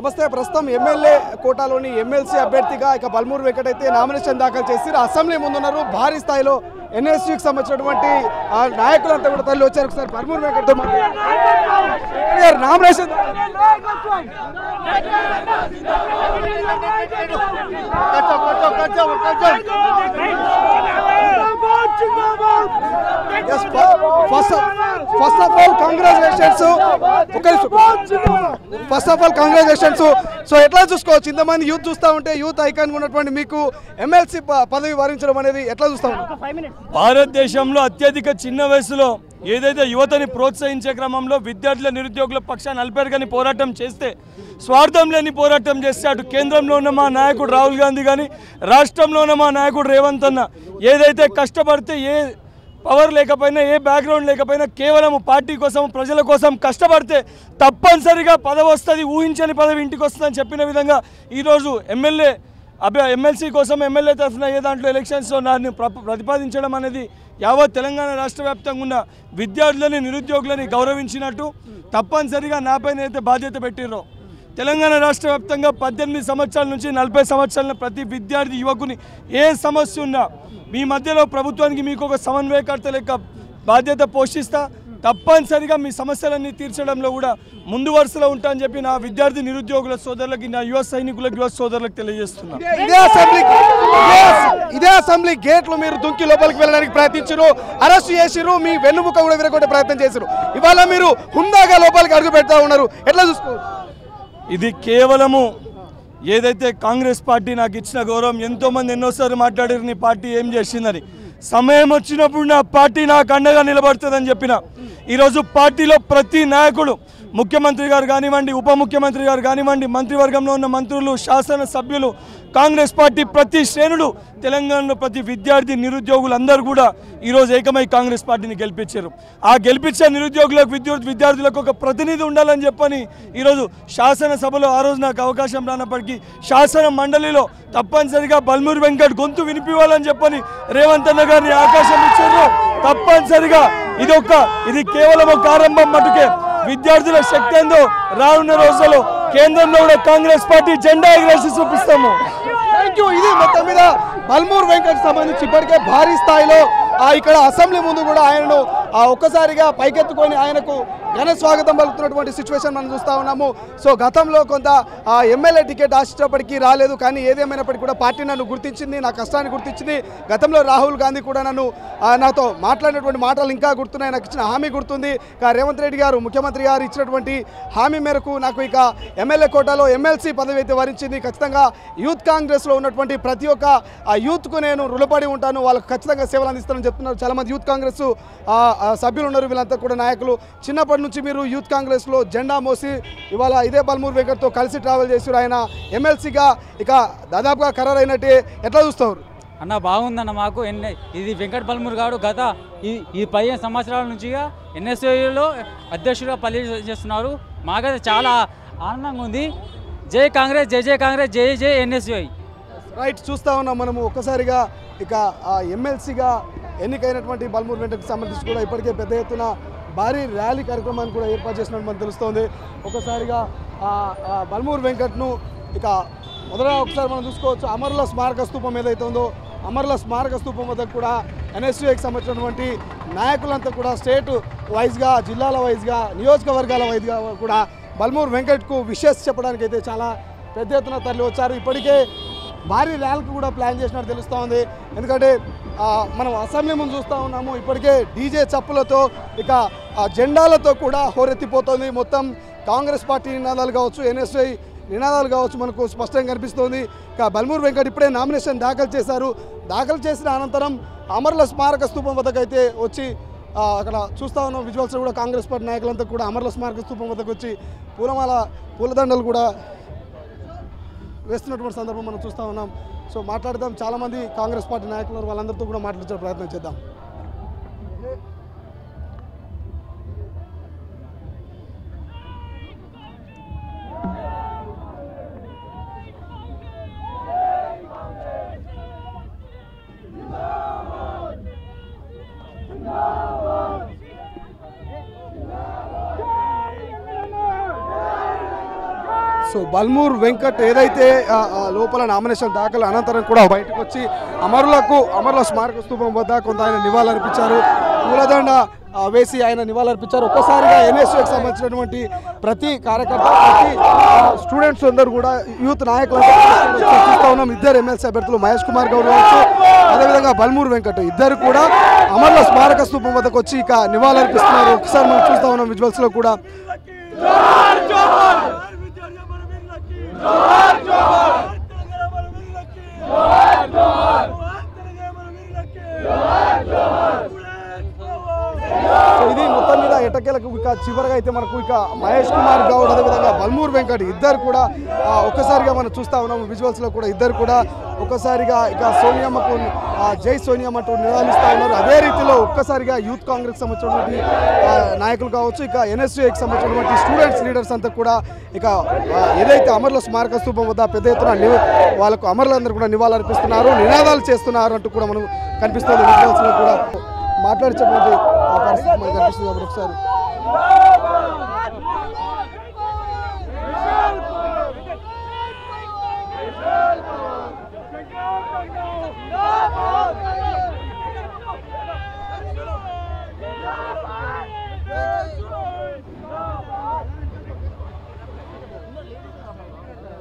నమస్తే. ప్రస్తుతం MLA కోటాలోని MLC అభ్యర్థిగా ఇక బల్మూరు వెంకట్ అయితే నామినేషన్ దాఖలు చేసి అసెంబ్లీ ముందున్నారు. భారీ స్థాయిలో ఎన్ఎస్యూకి సంబంధించినటువంటి నాయకులంతా కూడా తల్లి వచ్చారు. ఒకసారి బల్మూరు వెంకట్తో nomination first of all congratulations. So ఎట్లా చూసుకోవచ్చు, ఇంతమంది యూత్ చూస్తూ ఉంటే యూత్ ఐకాన్ ఉన్నటువంటి మీకు ఎమ్మెల్సీ పదవి వరించడం అనేది ఎట్లా చూస్తా ఉంటారు? భారతదేశంలో అత్యధిక చిన్న వయసులో ఏదైతే యువతని ప్రోత్సహించే క్రమంలో విద్యార్థుల నిరుద్యోగుల పక్షాన్ని అల్పేరుగాని పోరాటం చేస్తే, స్వార్థం లేని పోరాటం చేస్తే, అటు కేంద్రంలో ఉన్న మా నాయకుడు రాహుల్ గాంధీ కానీ రాష్ట్రంలో ఉన్న మా నాయకుడు రేవంత్ అన్న ఏదైతే కష్టపడితే, ఏ పవర్ లేకపోయినా, ఏ బ్యాక్గ్రౌండ్ లేకపోయినా, కేవలం పార్టీ కోసం ప్రజల కోసం కష్టపడితే తప్పనిసరిగా పదవి వస్తుంది, ఊహించని పదవి ఇంటికి వస్తుందని చెప్పిన విధంగా ఈరోజు ఎమ్మెల్సీ కోసం ఎమ్మెల్యే తరఫున ఏ దాంట్లో ఎలక్షన్స్లో నన్ను ప్రతిపాదించడం అనేది యావత్ తెలంగాణ రాష్ట్ర వ్యాప్తంగా ఉన్న విద్యార్థులని నిరుద్యోగులని గౌరవించినట్టు, తప్పనిసరిగా నాపైన అయితే బాధ్యత పెట్టిర్రో తెలంగాణ రాష్ట్ర వ్యాప్తంగా 18 సంవత్సరాల నుంచి 40 సంవత్సరాల ప్రతి విద్యార్థి యువకుని ఏ సమస్య ఉన్నా మీ మధ్యలో ప్రభుత్వానికి మీకు ఒక సమన్వయకర్త లెక్క బాధ్యత పోషిస్తా, తప్పనిసరిగా మీ సమస్యలన్నీ తీర్చడంలో కూడా ముందు వరుసలో ఉంటా అని చెప్పి నా విద్యార్థి నిరుద్యోగుల సోదరులకి, నా యువ సైనికులకు, యువ సోదరులకు తెలియజేస్తున్నా. ఇదే అసెంబ్లీ గేట్లు మీరు దుంకి లోపలికి వెళ్ళడానికి ప్రయత్నించారు, అరెస్ట్ చేసిరు, మీ వెన్నుముక కూడా విరగొట్టే ప్రయత్నం చేశారు. ఇవాళ మీరు హుందాగా లోపలికి అడుగు పెడతా ఉన్నారు, ఎట్లా చూసుకోవచ్చు? ఇది కేవలము ఏదైతే కాంగ్రెస్ పార్టీ నాకు ఇచ్చిన గౌరవం, ఎంతోమంది ఎన్నోసార్లు మాట్లాడారు నీ పార్టీ ఏం చేసిందని. సమయం వచ్చినప్పుడు నా పార్టీ నాకు అండగా నిలబడుతుందని చెప్పిన ఈరోజు పార్టీలో ప్రతి నాయకుడు, ముఖ్యమంత్రి గారు కానివ్వండి, ఉప ముఖ్యమంత్రి గారు కానివ్వండి, మంత్రివర్గంలో ఉన్న మంత్రులు, శాసనసభ్యులు, కాంగ్రెస్ పార్టీ ప్రతి శ్రేణులు, తెలంగాణలో ప్రతి విద్యార్థి నిరుద్యోగులు అందరూ కూడా ఈరోజు ఏకమై కాంగ్రెస్ పార్టీని గెలిపించారు. ఆ గెలిపించే నిరుద్యోగులకు, విద్యార్థులకు ఒక ప్రతినిధి ఉండాలని చెప్పని ఈరోజు శాసనసభలో ఆ రోజు నాకు అవకాశం రానప్పటికీ శాసన మండలిలో తప్పనిసరిగా బల్మూరు వెంకట్ గొంతు వినిపివ్వాలని చెప్పని రేవంత్ అన్న గారిని అవకాశం ఇచ్చారు. తప్పనిసరిగా ఇది కేవలం ఒక ఆరంభం మటుకే. విద్యార్థుల శక్తి ఏందో రానున్న రోజుల్లో కేంద్రంలో కూడా కాంగ్రెస్ పార్టీ జెండా ఎగరేసి చూపిస్తాము. ఇది మొత్తం మీద బల్మూరు వెంకట్ సంబంధించి ఇప్పటికే భారీ స్థాయిలో ఇక్కడ అసెంబ్లీ ముందు కూడా ఆయనను ఒక్కసారిగా పైకెత్తుకొని ఆయనకు ఘన స్వాగతం పలుకుతున్నటువంటి సిచ్యువేషన్ మనం చూస్తూ ఉన్నాము. సో గతంలో కొంత ఎమ్మెల్యే టికెట్ ఆశించినప్పటికీ రాలేదు, కానీ ఏదేమైనప్పటికీ కూడా పార్టీ నన్ను గుర్తించింది, నా కష్టాన్ని గుర్తించింది. గతంలో రాహుల్ గాంధీ కూడా నాతో మాట్లాడినటువంటి మాటలు ఇంకా గుర్తున్నాయి, నాకు ఇచ్చిన హామీ గుర్తుంది. రేవంత్ రెడ్డి గారు, ముఖ్యమంత్రి గారు ఇచ్చినటువంటి హామీ మేరకు నాకు ఇక ఎమ్మెల్యే కోటాలో ఎమ్మెల్సీ పదవి అయితే వరించింది. ఖచ్చితంగా యూత్ కాంగ్రెస్లో ఉన్నటువంటి ప్రతి ఒక్క యూత్కు నేను రుణపడి ఉంటాను, వాళ్ళకు ఖచ్చితంగా సేవలు అందిస్తానని చెప్తున్నారు చాలామంది యూత్ కాంగ్రెస్ సభ్యులు ఉన్నారు. వీళ్ళంతా కూడా నాయకులు. చిన్నప్పటి నుంచి మీరు యూత్ కాంగ్రెస్లో జెండా మోసి ఇవాళ ఇదే బల్మూరు వెంకట్తో కలిసి ట్రావెల్ చేశారు. ఆయన ఎమ్మెల్సీగా ఇక దాదాపుగా ఖరారైనట్టే, ఎట్లా చూస్తారు అన్న? బాగుందన్న. మాకు ఇది వెంకట్ బల్మూరు గారు గత ఈ 15 సంవత్సరాల నుంచిగా ఎన్ఎస్యూలో అధ్యక్షుడిగా పనిచేస్తున్నారు. మాకైతే చాలా ఆనందంగా ఉంది. జై కాంగ్రెస్, జై జై కాంగ్రెస్, జై జై ఎన్ఎస్యూఐ. రైట్, చూస్తూ ఉన్నాం మనము. ఒక్కసారిగా ఇక ఎమ్మెల్సీగా ఎన్నికైనటువంటి బల్మూరు వెంకట్కి సంబంధించి కూడా ఇప్పటికే పెద్ద ఎత్తున భారీ ర్యాలీ కార్యక్రమాన్ని కూడా ఏర్పాటు చేసినట్టు మనకు తెలుస్తోంది. ఒకసారిగా బల్మూరు వెంకట్ను ఇక మొదటగా ఒకసారి మనం చూసుకోవచ్చు, అమరుల స్మారక స్థూపం ఏదైతే ఉందో అమరుల స్మారక స్థూపం వద్ద కూడా ఎన్ఎస్యూకి సంబంధించినటువంటి నాయకులంతా కూడా స్టేట్ వైజ్గా, జిల్లాల వైజ్గా, నియోజకవర్గాల వైజ్గా కూడా బల్మూరు వెంకట్కు విషెస్ చెప్పడానికి అయితే చాలా పెద్ద ఎత్తున తరలి వచ్చారు. ఇప్పటికే భారీ ర్యాలీకి కూడా ప్లాన్ చేసినట్టు తెలుస్తూ ఉంది. ఎందుకంటే మనం అసెంబ్లీ ముందు చూస్తూ ఉన్నాము, ఇప్పటికే డీజే చప్పులతో ఇక జెండాలతో కూడా హోరెత్తిపోతుంది. మొత్తం కాంగ్రెస్ పార్టీ నినాదాలు కావచ్చు, ఎన్ఎస్ఐ నినాదాలు కావచ్చు మనకు స్పష్టంగా కనిపిస్తోంది. ఇక బల్మూరు వెంకట్ ఇప్పుడే నామినేషన్ దాఖలు చేశారు. దాఖలు చేసిన అనంతరం అమరుల స్మారక స్థూపం వద్దకు అయితే వచ్చి అక్కడ చూస్తూ ఉన్నాం విజువల్స్ కూడా కాంగ్రెస్ పార్టీ నాయకులంతా కూడా అమరుల స్మారక స్థూపం వద్దకు వచ్చి పూలదండలు కూడా వేస్తున్నటువంటి సందర్భం మనం చూస్తూ ఉన్నాం. సో మాట్లాడదాం, చాలామంది కాంగ్రెస్ పార్టీ నాయకులు వాళ్ళందరితో కూడా మాట్లాడే ప్రయత్నం చేద్దాం. సో బల్మూర్ వెంకట్ ఏదైతే లోపల నామినేషన్ దాఖలు అనంతరం కూడా బయటకు వచ్చి అమరుల స్మారక స్తూపం వద్ద కొంత ఆయన నివాళులర్పించారు. పూలదండ వేసి ఆయన నివాళులర్పించారు. ఒక్కసారిగా ఎన్ఎస్యూకి సంబంధించినటువంటి ప్రతి కార్యకర్త ప్రతి స్టూడెంట్స్ అందరూ కూడా యూత్ నాయకులంతా చూస్తూ ఉన్నాం. ఇద్దరు ఎమ్మెల్సీ అభ్యర్థులు మహేష్ కుమార్ గౌడ్ కావచ్చు, అదేవిధంగా బల్మూర్ వెంకట్ ఇద్దరు కూడా అమరుల స్మారక స్తూపం వద్దకు వచ్చి ఇక నివాళులర్పిస్తున్నారు. ఒకసారి మనం చూస్తూ ఉన్నాం విజువల్స్లో కూడా. సో ఇది మొత్తం మీద ఎటకేలకు ఇక చివరిగా అయితే మనకు ఇక మహేష్ కుమార్ గౌడ్ అదేవిధంగా బల్మూర్ వెంకట్ ఇద్దరు కూడా ఒక్కసారిగా మనం చూస్తూ ఉన్నాము విజువల్స్లో కూడా. ఇద్దరు కూడా ఒక్కసారిగా ఇక సోనియామ్మకు జై సోనియామ్మ అంటూ నివాళిస్తూ ఉన్నారు. అదే రీతిలో ఒక్కసారిగా యూత్ కాంగ్రెస్ సంబంధించినటువంటి నాయకులు కావచ్చు, ఇక ఎన్ఎస్యూకి సంబంధించినటువంటి స్టూడెంట్స్ లీడర్స్ అంతా కూడా ఇక ఏదైతే అమరుల స్మారక స్తూపం వద్ద పెద్ద ఎత్తున వాళ్ళకు అమరులందరూ కూడా నివాళులర్పిస్తున్నారు, నినాదాలు చేస్తున్నారు అంటూ కూడా మనం కనిపిస్తుంది విజువల్స్లో కూడా. మాట్లాడేటటువంటి పరిస్థితి మనకు కనిపిస్తుంది. కాబట్టి ఒకసారి